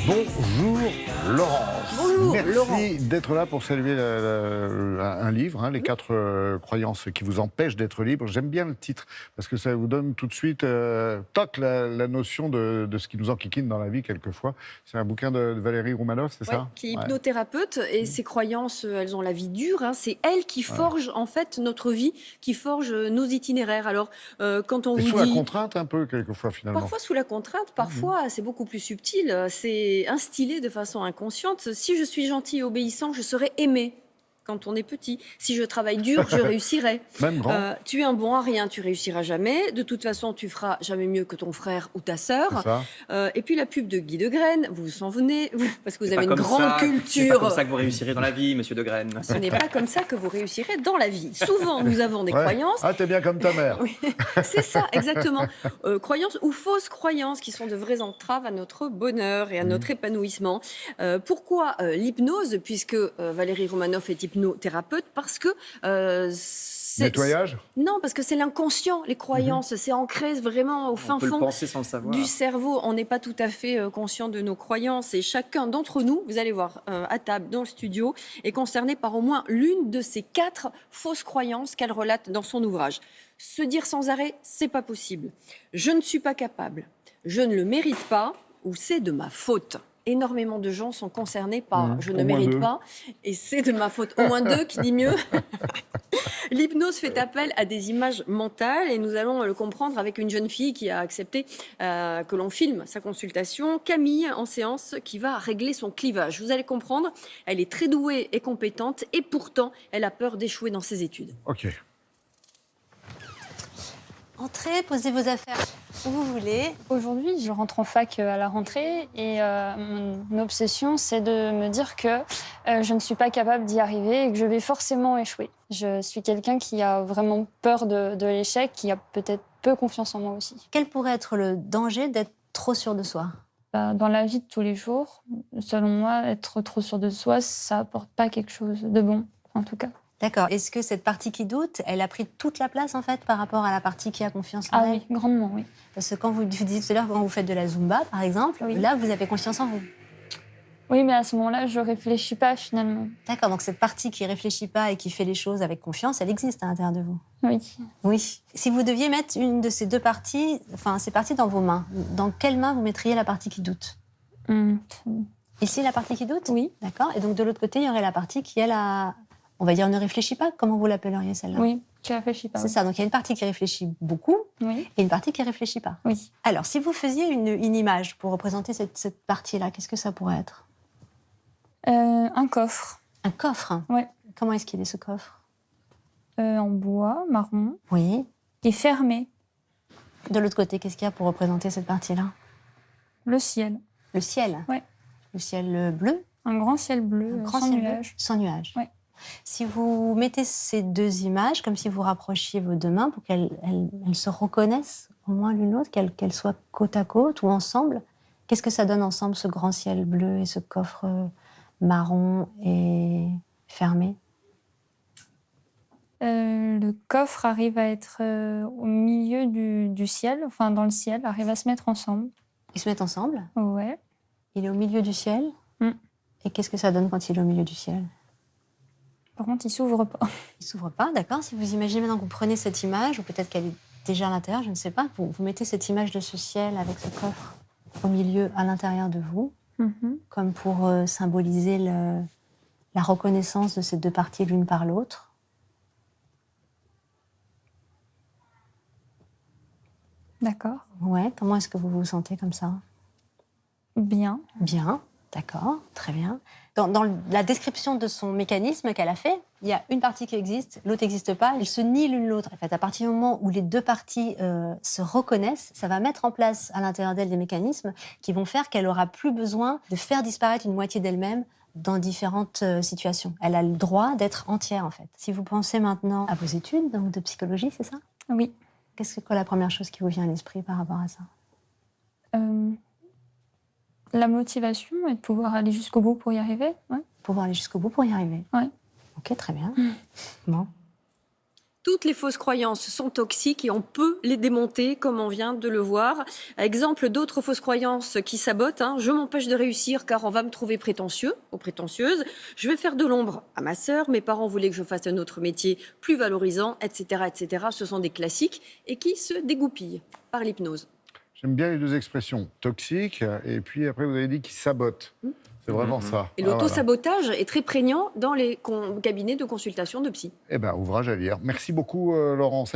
Bonjour Laurence. Bonjour Merci Laurent. d'être là pour saluer un livre, les 4 croyances qui vous empêchent d'être libre. J'aime bien le titre parce que ça vous donne tout de suite la notion de ce qui nous enquiquine dans la vie quelquefois. C'est un bouquin de Valérie Romanoff, c'est ça? Qui est hypnothérapeute et ses croyances, elles ont la vie dure. C'est elle qui forge en fait notre vie, qui forge nos itinéraires. Alors quand on Et vous sous dit... la contrainte un peu quelquefois finalement. Parfois sous la contrainte, parfois c'est beaucoup plus subtil, c'est instillé de façon inconsciente. Si je suis gentil et obéissant, je serai aimé. Quand on est petit, si je travaille dur, je réussirai. Même grand. Tu es un bon à rien, tu réussiras jamais. De toute façon, tu feras jamais mieux que ton frère ou ta sœur. C'est ça. Et puis la pub de Guy Degraine, vous vous en souvenez, parce que vous C'est avez pas une comme grande ça- C'est pas culture. comme ça que vous réussirez dans la vie, monsieur Degraine. Ce n'est pas comme ça que vous réussirez dans la vie. Souvent, nous avons des croyances. Ah, t'es bien comme ta mère. Oui, c'est ça, exactement. Croyances ou fausses croyances qui sont de vraies entraves à notre bonheur et à notre épanouissement. Pourquoi l'hypnose? Puisque Valérie Romanoff est hypnothérapeute, parce que... Nettoyage? Non, parce que c'est l'inconscient, les croyances. C'est ancré vraiment au fin On peut le fond penser sans le savoir. du cerveau. On n'est pas tout à fait conscient de nos croyances. Et chacun d'entre nous, vous allez voir, à table, dans le studio, est concerné par au moins l'une de ces 4 fausses croyances qu'elle relate dans son ouvrage. Se dire sans arrêt, c'est pas possible. Je ne suis pas capable. Je ne le mérite pas. Ou c'est de ma faute. Énormément de gens sont concernés par je ne au moins mérite 2. pas et c'est de ma faute. Au moins 2 qui dit mieux. L'hypnose fait appel à des images mentales et nous allons le comprendre avec une jeune fille qui a accepté que l'on filme sa consultation, Camille, en séance, qui va régler son clivage. Vous allez comprendre, elle est très douée et compétente et pourtant, elle a peur d'échouer dans ses études. Ok. Entrez, posez vos affaires où vous voulez. Aujourd'hui, je rentre en fac à la rentrée et mon obsession, c'est de me dire que je ne suis pas capable d'y arriver et que je vais forcément échouer. Je suis quelqu'un qui a vraiment peur de l'échec, qui a peut-être peu confiance en moi aussi. Quel pourrait être le danger d'être trop sûr de soi? Dans la vie de tous les jours, selon moi, être trop sûr de soi, ça apporte pas quelque chose de bon, en tout cas. D'accord. Est-ce que cette partie qui doute, elle a pris toute la place en fait par rapport à la partie qui a confiance en Ah elle? oui, grandement, oui. Parce que quand vous disiez tout à l'heure, quand vous faites de la Zumba, par exemple, Oui. là, vous avez confiance en vous. Oui, mais à ce moment-là, je réfléchis pas finalement. D'accord. Donc cette partie qui réfléchit pas et qui fait les choses avec confiance, elle existe à l'intérieur de vous. Oui. Oui. Si vous deviez mettre une de ces 2 parties, enfin ces parties dans vos mains, dans quelle main vous mettriez la partie qui doute? Ici, la partie qui doute? Oui. D'accord. Et donc de l'autre côté, il y aurait la partie qui, elle, on va dire, ne réfléchit pas. Comment vous l'appelleriez celle-là? Oui, qui réfléchit pas. C'est ça. Donc il y a une partie qui réfléchit beaucoup Oui. et une partie qui réfléchit pas. Oui. Alors, si vous faisiez une image pour représenter cette partie-là, qu'est-ce que ça pourrait être? Un coffre. Un coffre? Ouais. Comment est-ce qu'il est, ce coffre? En bois, marron, Oui. et fermé. De l'autre côté, qu'est-ce qu'il y a pour représenter cette partie-là? Le ciel. Le ciel? Ouais. Le ciel bleu? Un grand ciel bleu, Un grand sans ciel bleu? nuages. Sans nuages. Ouais. Si vous mettez ces 2 images, comme si vous rapprochiez vos 2 mains pour qu'elles se reconnaissent au moins l'une l'autre, qu'elles soient côte à côte ou ensemble, qu'est-ce que ça donne ensemble, ce grand ciel bleu et ce coffre marron et fermé? Le coffre arrive à être au milieu du ciel, enfin dans le ciel, arrive à se mettre ensemble. Ils se mettent ensemble? Ouais. Il est au milieu du ciel? Mm. Et qu'est-ce que ça donne quand il est au milieu du ciel? Par contre, il s'ouvre pas. Il s'ouvre pas, d'accord. Si vous imaginez maintenant que vous prenez cette image, ou peut-être qu'elle est déjà à l'intérieur, je ne sais pas, vous mettez cette image de ce ciel avec ce coffre au milieu, à l'intérieur de vous, comme pour symboliser la reconnaissance de ces 2 parties l'une par l'autre. D'accord. Ouais, comment est-ce que vous vous sentez comme ça? Bien. Bien, d'accord, très bien. Dans la description de son mécanisme qu'elle a fait, il y a une partie qui existe, l'autre n'existe pas, elles se nient l'une l'autre. En fait, à partir du moment où les 2 parties se reconnaissent, ça va mettre en place à l'intérieur d'elle des mécanismes qui vont faire qu'elle aura plus besoin de faire disparaître une moitié d'elle-même dans différentes situations. Elle a le droit d'être entière, en fait. Si vous pensez maintenant à vos études donc de psychologie, c'est ça? Oui. Qu'est-ce que la première chose qui vous vient à l'esprit par rapport à ça? La motivation et de pouvoir aller jusqu'au bout pour y arriver. Ouais. Pouvoir aller jusqu'au bout pour y arriver. Ouais. Ok, très bien. Bon. Toutes les fausses croyances sont toxiques et on peut les démonter comme on vient de le voir. Exemple d'autres fausses croyances qui sabotent. Je m'empêche de réussir car on va me trouver prétentieux ou prétentieuse. Je vais faire de l'ombre à ma sœur. Mes parents voulaient que je fasse un autre métier plus valorisant, etc., etc. Ce sont des classiques et qui se dégoupillent par l'hypnose. J'aime bien les deux expressions, toxique, et puis après vous avez dit qui sabote. C'est vraiment ça. Et l'auto-sabotage est très prégnant dans les cabinets de consultation de psy. Eh bien, ouvrage à lire. Merci beaucoup, Laurence.